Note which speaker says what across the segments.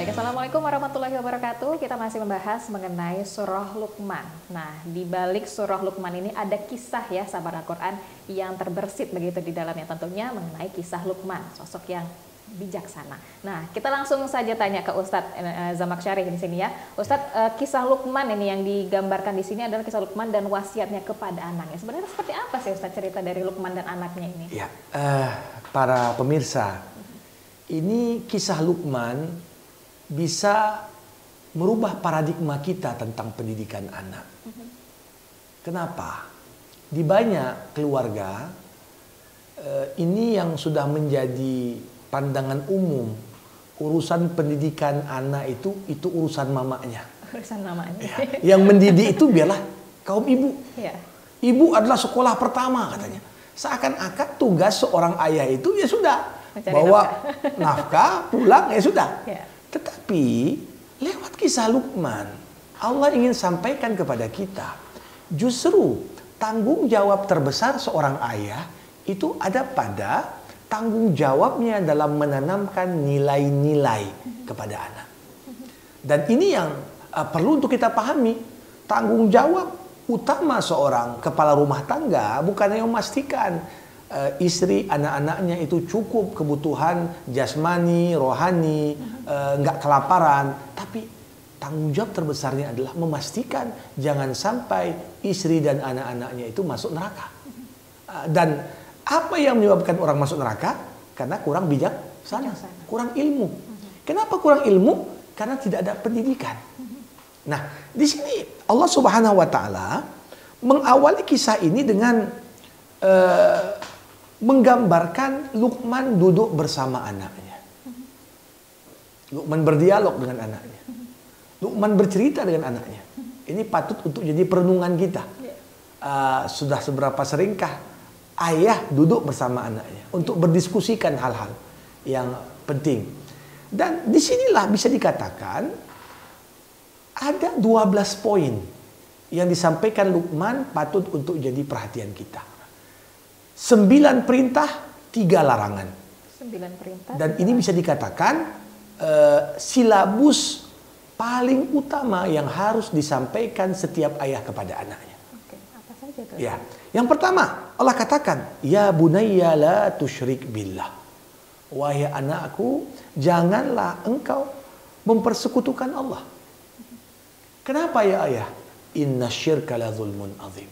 Speaker 1: Baik, Assalamualaikum warahmatullahi wabarakatuh. Kita masih membahas mengenai surah Luqman. Nah, di balik surah Luqman ini ada kisah ya sahabat Al-Quran yang terbersit begitu di dalamnya, tentunya mengenai kisah Luqman, sosok yang bijaksana. Nah, kita langsung saja tanya ke Ustadz Zamakhsyari di sini ya. Ustadz, kisah Luqman ini yang digambarkan di sini adalah kisah Luqman dan wasiatnya kepada anaknya. Sebenarnya seperti apa sih Ustadz cerita dari Luqman dan anaknya ini?
Speaker 2: Ya, para pemirsa, ini kisah Luqman bisa merubah paradigma kita tentang pendidikan anak. Kenapa? Di banyak keluarga ini yang sudah menjadi pandangan umum, urusan pendidikan anak itu urusan mamanya.
Speaker 1: Urusan mamanya.
Speaker 2: Ya, yang mendidik itu biarlah kaum ibu.
Speaker 1: Ya.
Speaker 2: Ibu adalah sekolah pertama katanya. Seakan-akan tugas seorang ayah itu ya sudah
Speaker 1: mencari
Speaker 2: bawa nafkah pulang ya sudah.
Speaker 1: Ya.
Speaker 2: Tetapi lewat kisah Luqman, Allah ingin sampaikan kepada kita, justru tanggung jawab terbesar seorang ayah itu ada pada tanggung jawabnya dalam menanamkan nilai-nilai kepada anak. Dan ini yang perlu untuk kita pahami. Tanggung jawab utama seorang kepala rumah tangga bukan hanya memastikan istri, anak-anaknya itu cukup kebutuhan jasmani, rohani, nggak kelaparan. Tapi tanggung jawab terbesarnya adalah memastikan jangan sampai istri dan anak-anaknya itu masuk neraka. Dan apa yang menyebabkan orang masuk neraka? Karena kurang bijaksana, kurang ilmu. Kenapa kurang ilmu? Karena tidak ada pendidikan. Nah, di sini Allah Subhanahu wa Ta'ala mengawali kisah ini dengan menggambarkan Luqman duduk bersama anaknya. Luqman berdialog dengan anaknya. Luqman bercerita dengan anaknya. Ini patut untuk jadi perenungan kita. Sudah seberapa seringkah ayah duduk bersama anaknya untuk berdiskusikan hal-hal yang penting. Dan disinilah bisa dikatakan ada 12 poin yang disampaikan Luqman patut untuk jadi perhatian kita. 9 perintah, 3 larangan.
Speaker 1: 9 perintah.
Speaker 2: Dan ini bisa dikatakan silabus paling utama yang harus disampaikan setiap ayah kepada anaknya.
Speaker 1: Oke, apa saja itu?
Speaker 2: Ya, yang pertama Allah katakan, ya bunayya la tusyrik billah. Wahai anakku, janganlah engkau mempersekutukan Allah. Kenapa ya ayah? Inna syirka la zulmun azim.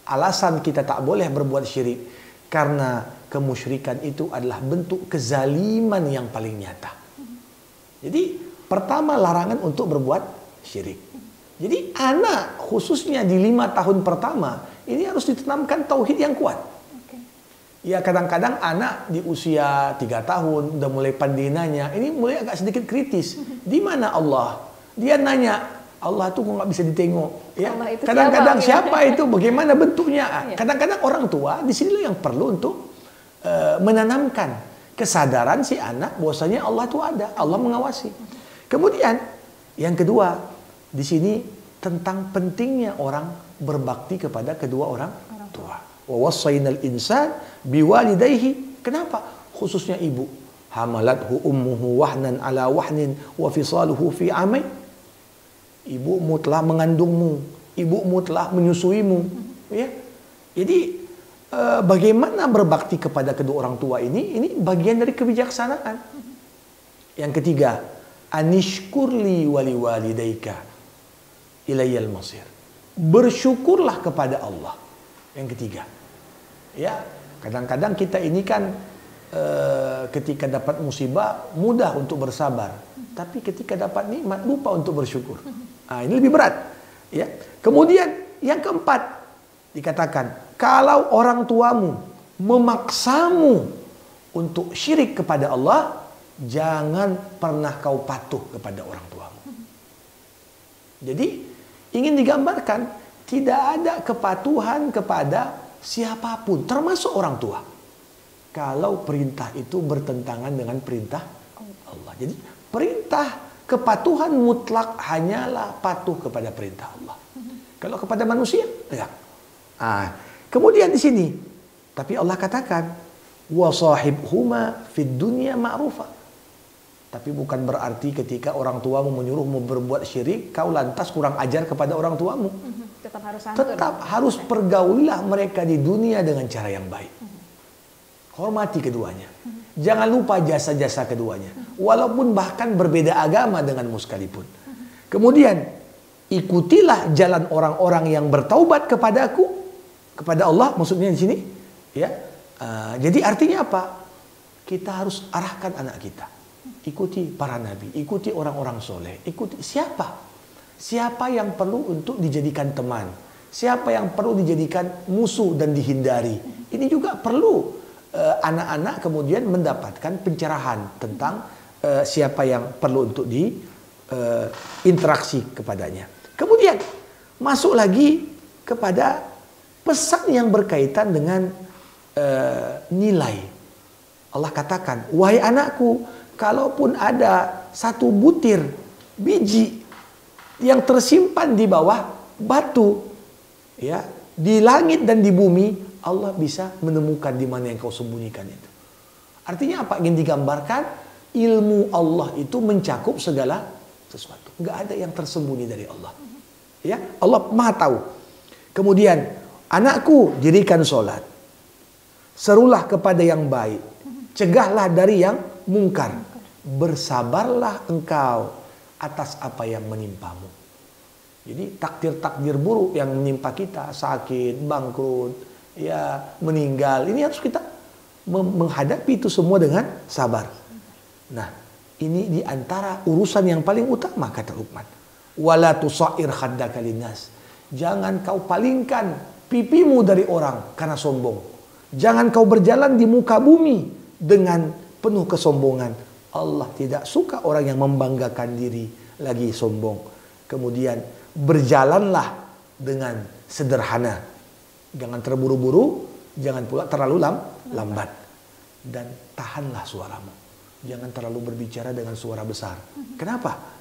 Speaker 2: Alasan kita tak boleh berbuat syirik karena kemusyrikan itu adalah bentuk kezaliman yang paling nyata. Jadi pertama larangan untuk berbuat syirik. Jadi anak khususnya di 5 tahun pertama ini harus ditanamkan tauhid yang kuat. Ya kadang-kadang anak di usia 3 tahun udah mulai pandai nanya, ini mulai agak sedikit kritis. Di mana Allah? Dia nanya, Allah tuh kok nggak bisa ditengok, ya. Kadang-kadang siapa itu, bagaimana bentuknya? Kadang-kadang orang tua di sini yang perlu untuk menanamkan kesadaran si anak bahwasanya Allah itu ada, Allah mengawasi. Kemudian yang kedua di sini tentang pentingnya orang berbakti kepada kedua orang tua. Wa wassaynal insan biwalidayhi. Kenapa? Khususnya ibu. Hamalathu ummuhu wahnan ala wahnin wa fisaluhu fi amain. Ibumu telah mengandungmu, ibumu telah menyusuimu, ya. Jadi bagaimana berbakti kepada kedua orang tua ini bagian dari kebijaksanaan. Yang ketiga, anishkurli wali walidaika ilayyal masir. Bersyukurlah kepada Allah. Yang ketiga, ya. Kadang-kadang kita ini kan ketika dapat musibah mudah untuk bersabar, tapi ketika dapat nikmat lupa untuk bersyukur. Ini lebih berat, ya. Kemudian yang keempat dikatakan, kalau orang tuamu memaksamu untuk syirik kepada Allah, jangan pernah kau patuh kepada orang tuamu. Jadi ingin digambarkan tidak ada kepatuhan kepada siapapun, termasuk orang tua, kalau perintah itu bertentangan dengan perintah Allah. Jadi perintah kepatuhan mutlak hanyalah patuh kepada perintah Allah. Kalau kepada manusia, enggak. Kemudian di sini, tapi Allah katakan, wa sahibhuma fid dunya ma'rufa. Tapi bukan berarti ketika orang tuamu menyuruhmu berbuat syirik, kau lantas kurang ajar kepada orang tuamu.
Speaker 1: Tetap harus santun.
Speaker 2: Tetap harus pergaulilah mereka di dunia dengan cara yang baik. Hormati keduanya. Jangan lupa jasa-jasa keduanya. Walaupun bahkan berbeda agama denganmu sekalipun. Kemudian, ikutilah jalan orang-orang yang bertaubat kepadaku, kepada Allah maksudnya di sini. Ya, jadi artinya apa? Kita harus arahkan anak kita. Ikuti para nabi, ikuti orang-orang soleh, ikuti siapa? Siapa yang perlu untuk dijadikan teman? Siapa yang perlu dijadikan musuh dan dihindari? Ini juga perlu anak-anak kemudian mendapatkan pencerahan tentang siapa yang perlu untuk diinteraksi kepadanya. Kemudian masuk lagi kepada pesan yang berkaitan dengan nilai. Allah katakan, wahai anakku, kalaupun ada satu butir biji yang tersimpan di bawah batu, ya, di langit dan di bumi, Allah bisa menemukan di mana yang kau sembunyikan itu. Artinya apa? Ingin digambarkan ilmu Allah itu mencakup segala sesuatu. Nggak ada yang tersembunyi dari Allah. Ya, Allah Maha tahu. Kemudian, anakku, dirikan sholat. Serulah kepada yang baik. Cegahlah dari yang mungkar. Bersabarlah engkau atas apa yang menimpamu. Jadi takdir-takdir buruk yang menimpa kita, sakit, bangkrut, ya, meninggal, ini harus kita menghadapi itu semua dengan sabar. Nah, ini diantara urusan yang paling utama, kata Luqman. Wala tusair khaddaka linnas. Jangan kau palingkan pipimu dari orang karena sombong. Jangan kau berjalan di muka bumi dengan penuh kesombongan. Allah tidak suka orang yang membanggakan diri lagi sombong. Kemudian berjalanlah dengan sederhana. Jangan terburu-buru, jangan pula terlalu lambat. Dan tahanlah suaramu. Jangan terlalu berbicara dengan suara besar. Kenapa?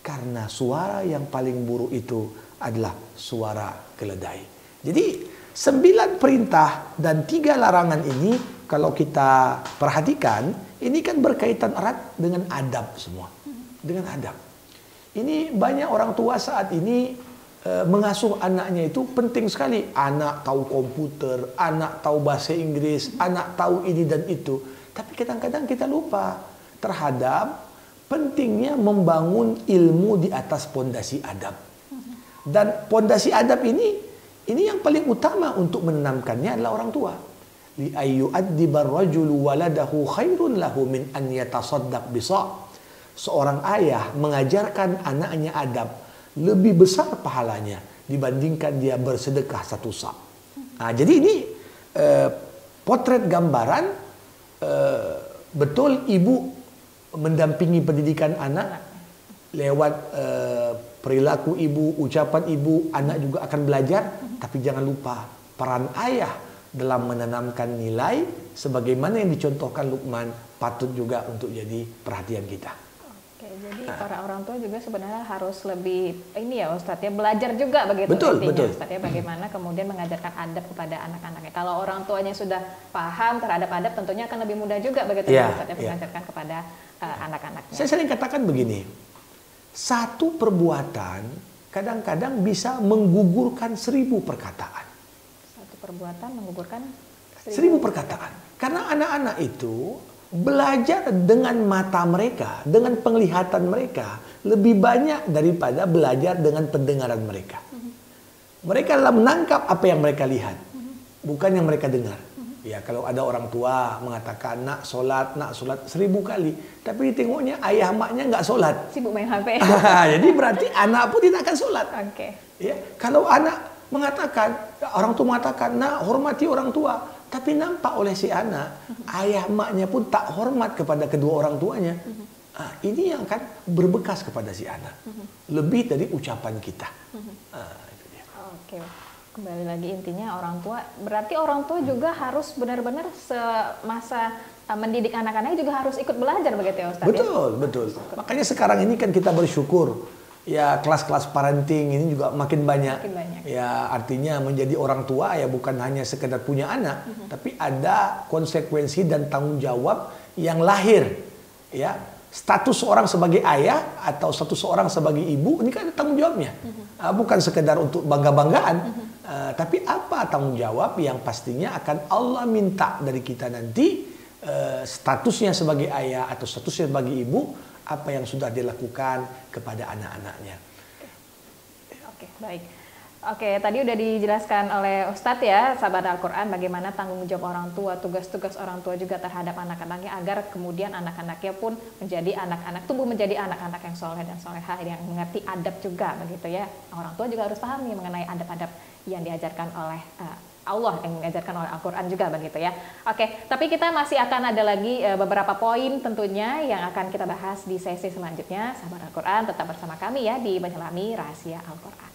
Speaker 2: Karena suara yang paling buruk itu adalah suara keledai. Jadi 9 perintah dan 3 larangan ini kalau kita perhatikan, ini kan berkaitan erat dengan adab semua. Dengan adab. Ini banyak orang tua saat ini mengasuh anaknya itu penting sekali. Anak tahu komputer, anak tahu bahasa Inggris, anak tahu ini dan itu. Tapi kadang-kadang kita lupa terhadap pentingnya membangun ilmu di atas pondasi adab. Dan pondasi adab ini yang paling utama untuk menanamkannya adalah orang tua. Li ayyu'addibar rajulu waladahu khairun lahu min an yatasaddaq bisa'. Seorang ayah mengajarkan anaknya adab lebih besar pahalanya dibandingkan dia bersedekah 1 sa'. Nah, jadi ini potret gambaran betul ibu mendampingi pendidikan anak lewat perilaku ibu, ucapan ibu, anak juga akan belajar. Tapi jangan lupa peran ayah dalam menanamkan nilai sebagaimana yang dicontohkan Luqman patut juga untuk jadi perhatian kita.
Speaker 1: Oke, jadi para orang tua juga sebenarnya harus lebih ini ya Ustadz ya, belajar juga begitu.
Speaker 2: Betul.
Speaker 1: Ustadz ya, bagaimana kemudian mengajarkan adab kepada anak-anaknya. Kalau orang tuanya sudah paham terhadap adab, tentunya akan lebih mudah juga begitu Ustadz ya, mengajarkan kepada anak-anaknya.
Speaker 2: Saya sering katakan begini, satu perbuatan kadang-kadang bisa menggugurkan 1000 perkataan.
Speaker 1: Satu perbuatan menggugurkan
Speaker 2: 1000 perkataan. Karena anak-anak itu belajar dengan mata mereka, dengan penglihatan mereka lebih banyak daripada belajar dengan pendengaran mereka. Mereka adalah menangkap apa yang mereka lihat, bukan yang mereka dengar. Ya, kalau ada orang tua mengatakan nak solat 1000 kali, tapi tengoknya ayah maknya nggak solat,
Speaker 1: sibuk main HP.
Speaker 2: Jadi berarti anak pun tidak akan solat.
Speaker 1: Oke.
Speaker 2: Ya, kalau anak mengatakan, orang tua mengatakan nak hormati orang tua, tapi nampak oleh si anak ayah maknya pun tak hormat kepada kedua orang tuanya. Ini yang akan berbekas kepada si anak, lebih dari ucapan kita. Itu dia.
Speaker 1: Oke. Kembali lagi intinya orang tua, berarti orang tua juga harus benar-benar semasa mendidik anak-anaknya juga harus ikut belajar begitu ya Ustaz?
Speaker 2: Betul. Makanya sekarang ini kan kita bersyukur ya kelas-kelas parenting ini juga makin banyak. Ya artinya menjadi orang tua ya bukan hanya sekedar punya anak, tapi ada konsekuensi dan tanggung jawab yang lahir ya status seorang sebagai ayah atau status seorang sebagai ibu ini kan ada tanggung jawabnya. Bukan sekedar untuk bangga-banggaan, tapi apa tanggung jawab yang pastinya akan Allah minta dari kita nanti, statusnya sebagai ayah atau statusnya sebagai ibu, apa yang sudah dilakukan kepada anak-anaknya.
Speaker 1: Oke, baik. Oke, tadi udah dijelaskan oleh Ustadz ya, sahabat Al-Quran, bagaimana tanggung jawab orang tua, tugas-tugas orang tua juga terhadap anak-anaknya, agar kemudian anak-anaknya pun menjadi anak-anak, tumbuh menjadi anak-anak yang soleh dan solehah, yang mengerti adab juga, begitu ya. Orang tua juga harus pahami mengenai adab-adab yang diajarkan oleh Allah, yang diajarkan oleh Al-Quran juga, begitu ya. Oke, tapi kita masih akan ada lagi beberapa poin tentunya yang akan kita bahas di sesi selanjutnya. Sahabat Al-Quran, tetap bersama kami ya di Menyelami Rahasia Al-Quran.